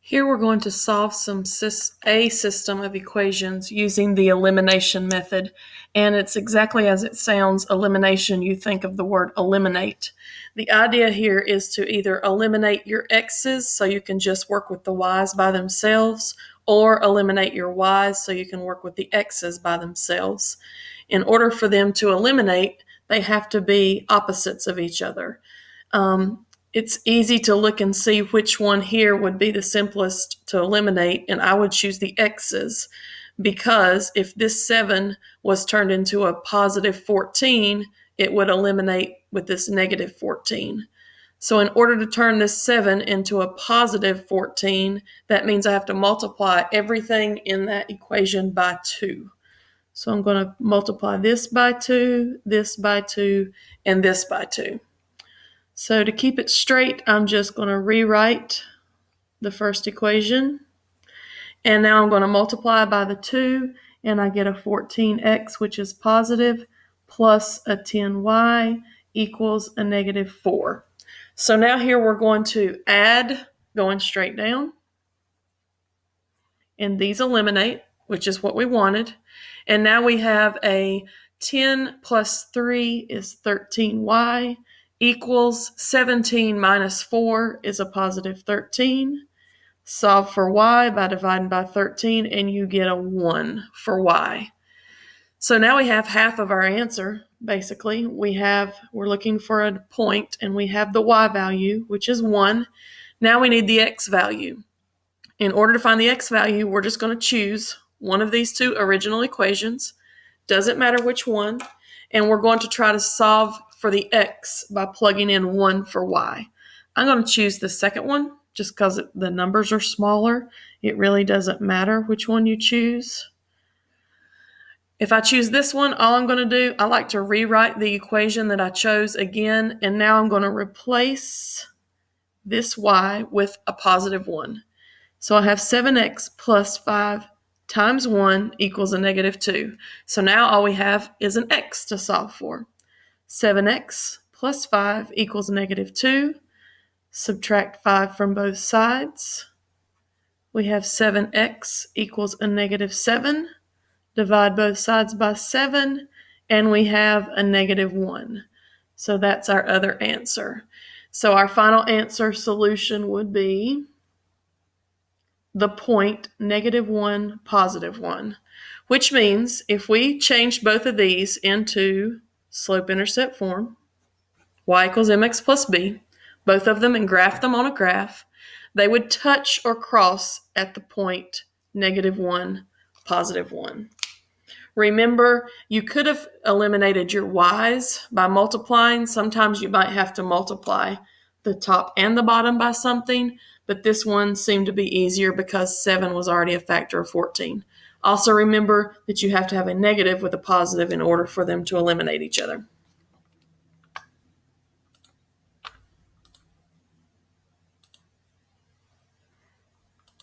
Here we're going to solve a system of equations using the elimination method. And it's exactly as it sounds, elimination. You think of the word eliminate. The idea here is to either eliminate your x's so you can just work with the y's by themselves, or eliminate your y's so you can work with the x's by themselves. In order for them to eliminate, they have to be opposites of each other. It's easy to look and see which one here would be the simplest to eliminate, and I would choose the x's, because if this 7 was turned into a positive 14, it would eliminate with this negative 14. So in order to turn this 7 into a positive 14, that means I have to multiply everything in that equation by 2. So I'm going to multiply this by 2, and this by 2. So to keep it straight, I'm just going to rewrite the first equation. And now I'm going to multiply by the 2, and I get a 14x, which is positive, plus a 10y equals a negative 4. So now here we're going to add, going straight down. And these eliminate, which is what we wanted. And now we have a 10 plus 3 is 13y. Equals 17 minus 4 is a positive 13. Solve for y by dividing by 13, and you get a 1 for y. So now we have half of our answer, basically. We're looking for a point, and we have the y value, which is 1. Now we need the x value. In order to find the x value, we're just going to choose one of these two original equations. Doesn't matter which one. And we're going to try to solve for the x by plugging in 1 for y. I'm going to choose the second one just because the numbers are smaller. It really doesn't matter which one you choose. If I choose this one, all I'm going to do, I like to rewrite the equation that I chose again, and now I'm going to replace this y with a positive 1. So I have 7x plus 5 times 1 equals a negative 2. So now all we have is an x to solve for. 7x plus 5 equals negative 2. Subtract 5 from both sides. We have 7x equals a negative 7. Divide both sides by 7, and we have a negative 1. So that's our other answer. So our final answer solution would be the point negative 1, positive 1, which means if we change both of these into slope-intercept form, y equals mx plus b, both of them, and graph them on a graph, they would touch or cross at the point negative 1, positive 1. Remember, you could have eliminated your y's by multiplying. Sometimes you might have to multiply the top and the bottom by something, but this one seemed to be easier because 7 was already a factor of 14. Also remember that you have to have a negative with a positive in order for them to eliminate each other.